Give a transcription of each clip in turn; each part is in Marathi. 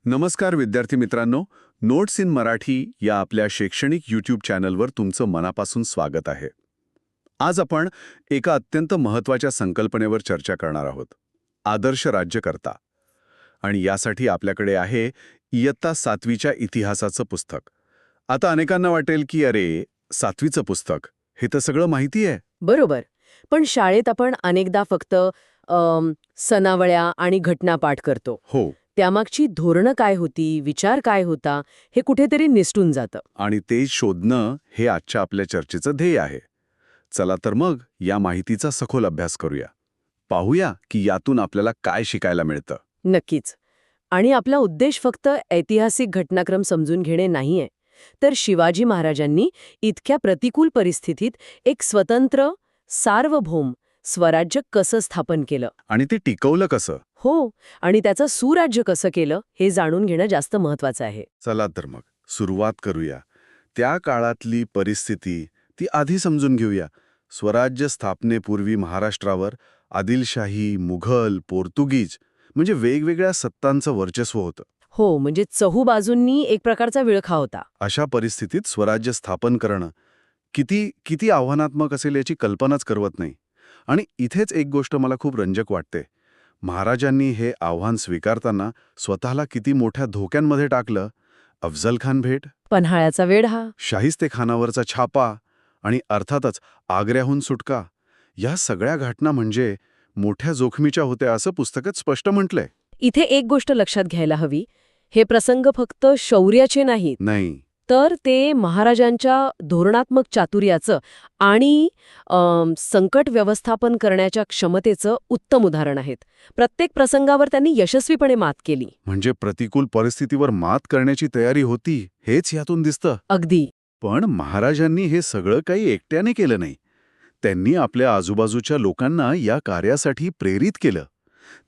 नमस्कार विद्यार्थी मित्रांनो, नोट्स इन मराठी या आपल्या शैक्षणिक यूट्यूब चॅनलवर तुमचं मनापासून स्वागत आहे. आज आपण एका अत्यंत महत्त्वाच्या संकल्पनेवर चर्चा करणार आहोत, आदर्श राज्यकर्ता. आणि यासाठी आपल्याकडे आहे इयत्ता 7वीच्या इतिहासाचं पुस्तक. आता अनेकांना वाटेल की अरे 7वीचं पुस्तक, हे तर सगळं माहिती आहे. बरोबर. पण शाळेत आपण अनेकदा फक्त सनावळ्या आणि घटना पाठ करतो. हो, त्यामागची धोरणं काय होती, विचार काय होता, हे कुठेतरी निसटून जातं. आणि ते शोधणं हे आजच्या आपल्या चर्चेचं ध्येय आहे. चला तर मग या माहितीचा सखोल अभ्यास करूया. पाहूया की यातून आपल्याला काय शिकायला मिळतं. नक्कीच. आणि आपला उद्देश फक्त ऐतिहासिक घटनाक्रम समजून घेणे नाहीये, तर शिवाजी महाराजांनी इतक्या प्रतिकूल परिस्थितीत एक स्वतंत्र, सार्वभौम स्वराज्य कसं स्थापन केलं. आणि ते टिकवलं कसं? हो, आणि त्याचं सुराज्य कसं केलं हे जाणून घेणं जास्त महत्वाचं आहे. चला तर मग सुरुवात करूया. त्या काळातली परिस्थिती ती आधी समजून घेऊया. स्वराज्य स्थापनेपूर्वी महाराष्ट्रावर आदिलशाही, मुघल, पोर्तुगीज म्हणजे वेगवेगळ्या सत्तांचं वर्चस्व होतं. हो, म्हणजे चहूबाजूंनी एक प्रकारचा विळखा होता. अशा परिस्थितीत स्वराज्य स्थापन करणं किती किती आव्हानात्मक असेल याची कल्पनाच करवत नाही. आणि इथेच एक गोष्ट मला खूप रंजक वाटते. महाराजांनी हे आव्हान स्वीकारताना स्वतःला किती मोठ्या धोक्यांमध्ये टाकलं. अफझल खान भेट, पन्हाळ्याचा वेढा. शाहिस्तेखानावरचा छापा आणि अर्थातच आग्र्याहून सुटका, या सगळ्या घटना म्हणजे मोठ्या जोखमीच्या होत्या असं पुस्तकात स्पष्ट म्हटलंय. इथे एक गोष्ट लक्षात घ्यायला हवी. हे प्रसंग फक्त शौर्याचे नाहीत, नाही, तर ते महाराजांच्या धोरणात्मक चातुर्याचं आणि संकट व्यवस्थापन करण्याच्या क्षमतेचं उत्तम उदाहरण आहेत. प्रत्येक प्रसंगावर त्यांनी यशस्वीपणे मात केली. म्हणजे प्रतिकूल परिस्थितीवर मात करण्याची तयारी होती हेच यातून दिसतं. अगदी. पण महाराजांनी हे सगळं काही एकट्याने केलं नाही. त्यांनी आपल्या आजूबाजूच्या लोकांना या कार्यासाठी प्रेरित केलं.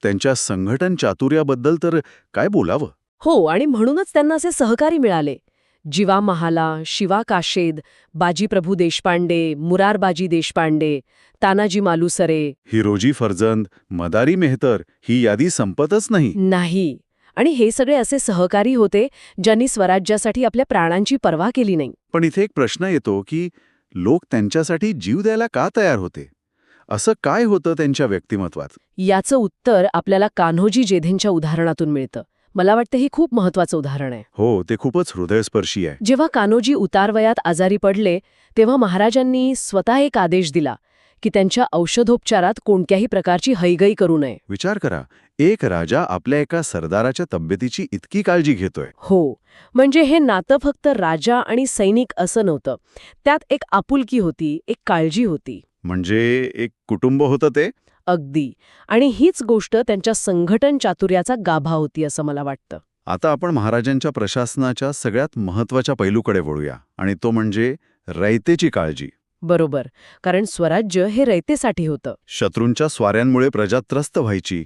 त्यांच्या संघटन चातुर्याबद्दल तर काय बोलावं. हो, आणि म्हणूनच त्यांना असे सहकारी मिळाले. जीवा महाला, शिवा काशेद, बाजीप्रभू देशपांडे, मुरारबाजी देशपांडे, तानाजी मालुसरे. हिरोजी फर्जंद, मदारी मेहतर, ही यादी संपतच नाही. नाही. आणि हे सगळे असे सहकारी होते ज्यांनी स्वराज्यासाठी आपल्या प्राणांची पर्वा केली नाही. पण इथे एक प्रश्न येतो की लोक त्यांच्यासाठी जीव द्यायला का तयार होते? असं काय होतं त्यांच्या व्यक्तिमत्वात? याचं उत्तर आपल्याला कान्होजी जेधेंच्या उदाहरणातून मिळतं. मला वाटतं हे खूप महत्वाचं उदाहरण आहे. हो, ते खूपच हृदयस्पर्शी आहे. जेव्हा कान्होजी उतारवयात आजारी पडले तेव्हा महाराजांनी स्वतः एक आदेश दिला की त्यांच्या औषधोपचारात कोणत्याही प्रकारची हैगई करू नये. विचार करा, एक राजा आपल्या एका सरदाराच्या तब्येतीची इतकी काळजी घेतोय. हो, म्हणजे हे नातं फक्त राजा आणि सैनिक असं नव्हतं. त्यात एक आपुलकी होती, एक काळजी होती. म्हणजे एक कुटुंब होतं ते. अगदी. आणि हीच गोष्ट त्यांच्या संघटन चातुर्याचा गाभा होती असं मला वाटतं. आता आपण महाराजांच्या प्रशासनाच्या सगळ्यात महत्त्वाच्या पैलूकडे वळूया, आणि तो म्हणजे रयतेची काळजी. बरोबर. कारण स्वराज्य हे रयतेसाठी होतं. शत्रूंच्या स्वाऱ्यांमुळे प्रजा त्रस्त व्हायची,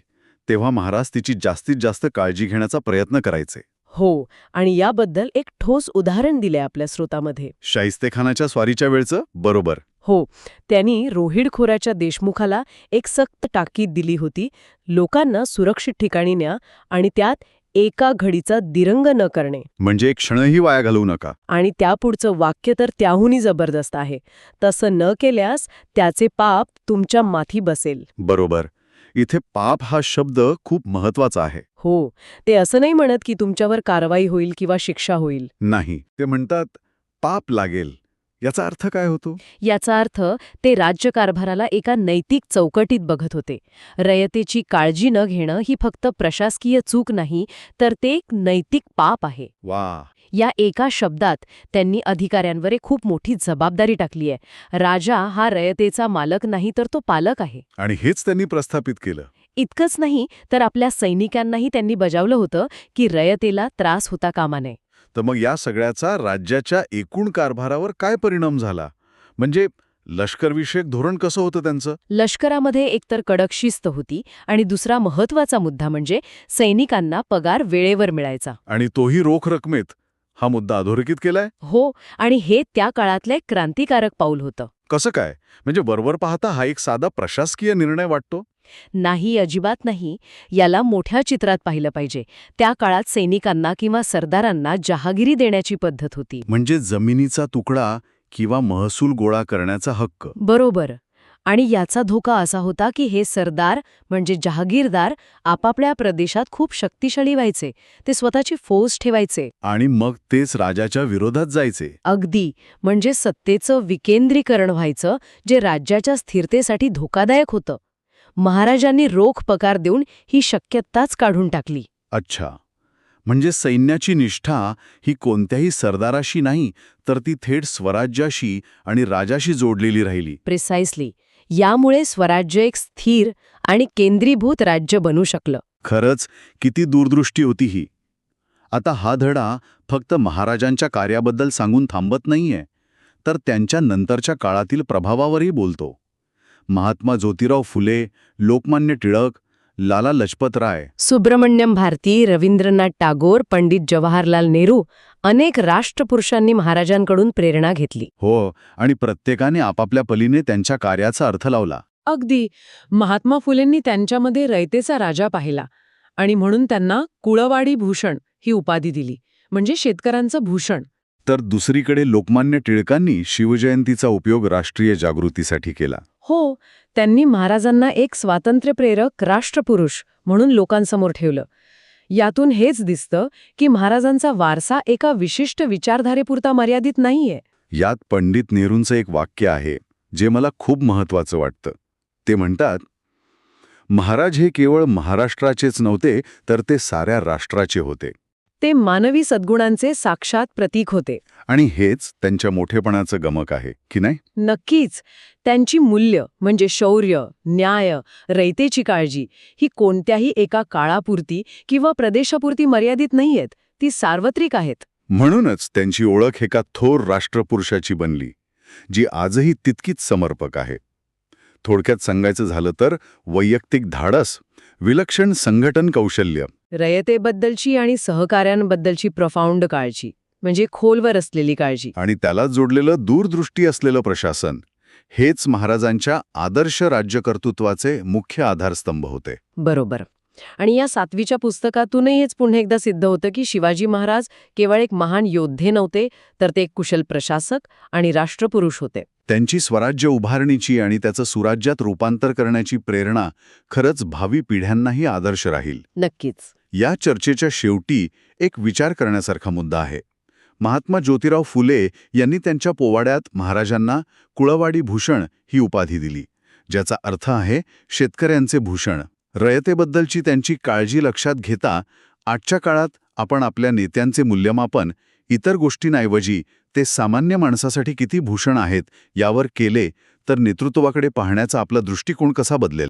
तेव्हा महाराज तिची जास्तीत जास्त काळजी घेण्याचा प्रयत्न करायचे. हो, आणि याबद्दल एक ठोस उदाहरण दिले आपल्या स्रोतामध्ये. शाहिस्तेखानाच्या स्वारीच्या वेळचं. बरोबर. हो, त्यांनी रोहिड खोऱ्याच्या देशमुखाला एक सक्त ताकीद दिली होती, लोकांना सुरक्षित ठिकाणी न्या आणि त्यात एका घडीचा दिरंग न करणे. म्हणजे एक क्षणही वाया घालवू नका. आणि त्यापुढचं वाक्य तर त्याहूनही जबरदस्त आहे. तसं न केल्यास त्याचे पाप तुमच्या माथी बसेल. बरोबर. इथे पाप हा शब्द खूप महत्वाचा आहे. हो, ते असं नाही म्हणत की तुमच्यावर कारवाई होईल किंवा शिक्षा होईल. नाही, ते म्हणतात पाप लागेल. याचा अर्थ काय होतो? याचा अर्थ ते राज्यकारभाराला एका नैतिक चौकटीत बघत होते. रयतेची काळजी न घेणं ही फक्त प्रशासकीय चूक नाही, तर ते एक नैतिक पाप आहे. वा. या एका शब्दात त्यांनी अधिकाऱ्यांवर एक खूप मोठी जबाबदारी टाकली आहे. राजा हा रयतेचा मालक नाही, तर तो पालक आहे. आणि हेच त्यांनी प्रस्थापित केलं. इतकंच नाही, तर आपल्या सैनिकांनाही त्यांनी बजावलं होतं की रयतेला त्रास होता कामा नये. तर मग या सगळ्याचा राज्याच्या एकूण कारभारावर काय परिणाम झाला? म्हणजे लष्करविषयक धोरण कसं होतं त्यांचं? लष्करामध्ये एकतर कडक शिस्त होती आणि दुसरा महत्वाचा मुद्दा म्हणजे सैनिकांना पगार वेळेवर मिळायचा. आणि तोही रोख रकमेत. हा मुद्दा अधोरेखित केलाय. हो, आणि हे त्या काळातलं एक क्रांतिकारक पाऊल होतं. कसं काय? म्हणजे वरवर पाहता हा एक साधा प्रशासकीय निर्णय वाटतो. नाही, अजिबात नाही. याला मोठ्या चित्रात पाहिलं पाहिजे. त्या काळात सैनिकांना किंवा सरदारांना जहागिरी देण्याची पद्धत होती. म्हणजे जमिनीचा तुकडा किंवा महसूल गोळा करण्याचा हक्क. बरोबर. आणि याचा धोका असा होता की हे सरदार म्हणजे जहागीरदार आपापल्या प्रदेशात खूप शक्तिशाली व्हायचे. ते स्वतःची फौज ठेवायचे. आणि मग तेच राजाच्या विरोधात जायचे. अगदी. म्हणजे सत्तेचं विकेंद्रीकरण व्हायचं, जे राज्याच्या स्थिरतेसाठी धोकादायक होतं. महाराजांनी रोख पगार देऊन ही शक्यताच काढून टाकली. अच्छा. म्हणजे सैन्याची निष्ठा ही कोणत्याही सरदाराशी नाही, तर ती थेट स्वराज्याशी आणि राजाशी जोडलेली राहिली. प्रिसाइसली. यामुळे स्वराज्य एक स्थिर आणि केंद्रीभूत राज्य बनू शकलं. खरंच किती दूरदृष्टी होती ही. आता हा धडा फक्त महाराजांच्या कार्याबद्दल सांगून थांबत नाहीये, तर त्यांच्या नंतरच्या काळातील प्रभावावरही बोलतो. महात्मा ज्योतिराव फुले, लोकमान्य टिळक, लाला लजपत राय, सुब्रमण्यम भारती, रवींद्रनाथ टागोर, पंडित जवाहरलाल नेहरू अनेक राष्ट्रपुरुषांनी महाराजांकडून प्रेरणा घेतली. हो, आणि प्रत्येकाने आपापल्या परीने त्यांच्या कार्याचा अर्थ लावला. अगदी. महात्मा फुलेंनी त्यांच्यामध्ये रयतेचा राजा पाहिला आणि म्हणून त्यांना कुळवाडी भूषण ही उपाधी दिली, म्हणजे शेतकऱ्यांचं भूषण. तर दुसरीकडे लोकमान्य टिळकांनी शिवजयंतीचा उपयोग राष्ट्रीय जागृतीसाठी केला. हो, त्यांनी महाराजांना एक स्वातंत्र्यप्रेरक राष्ट्रपुरुष म्हणून लोकांसमोर ठेवलं. यातून हेच दिसतं की महाराजांचा वारसा एका विशिष्ट विचारधारेपुरता मर्यादित नाहीये. यात पंडित नेहरूंचं एक वाक्य आहे, जे मला खूप महत्वाचं वाटतं. ते म्हणतात, महाराज हे केवळ महाराष्ट्राचेच नव्हते, तर ते साऱ्या राष्ट्राचे होते. ते मानवी सद्गुणांचे साक्षात प्रतीक होते. आणि हेच त्यांच्या मोठेपणाचं गमक आहे, की नाही? नक्कीच. त्यांची मूल्य म्हणजे शौर्य, न्याय, रयतेची काळजी ही कोणत्याही एका काळापुरती किंवा प्रदेशापुरती मर्यादित नाहीयेत. ती सार्वत्रिक आहेत. म्हणूनच त्यांची ओळख एका थोर राष्ट्रपुरुषाची बनली, जी आजही तितकीच समर्पक आहे. थोडक्यात सांगायचं झालं तर वैयक्तिक धाडस, विलक्षण संघटन कौशल्य, रयतेबद्दलची आणि सहकाऱ्यांबद्दलची प्रफाऊंड काळजी म्हणजे खोलवर असलेली काळजी. आणि त्याला जोडलेलं दूरदृष्टी असलेलं प्रशासन, हेच महाराजांच्या आदर्श राज्यकर्तृत्वाचे मुख्य आधारस्तंभ होते. बरोबर. आणि या 7वीच्या पुस्तकातूनही हेच पुन्हा एकदा सिद्ध होतं की शिवाजी महाराज केवळ एक महान योद्धे नव्हते, तर ते एक कुशल प्रशासक आणि राष्ट्रपुरुष होते. त्यांची स्वराज्य उभारणीची आणि त्याचं सुराज्यात रूपांतर करण्याची प्रेरणा खरंच भावी पिढ्यांनाही आदर्श राहील. नक्कीच. या चर्चेच्या शेवटी एक विचार करण्यासारखा मुद्दा आहे. महात्मा ज्योतिराव फुले यांनी त्यांच्या पोवाड्यात महाराजांना कुळवाडी भूषण ही उपाधी दिली, ज्याचा अर्थ आहे शेतकऱ्यांचे भूषण. रयतेबद्दलची त्यांची काळजी लक्षात घेता आजच्या काळात आपण आपल्या नेत्यांचे मूल्यमापन इतर गोष्टींऐवजी ते सामान्य माणसासाठी किती भूषण आहेत यावर केले तर नेतृत्वाकडे पाहण्याचा आपला दृष्टिकोन कसा बदलेल?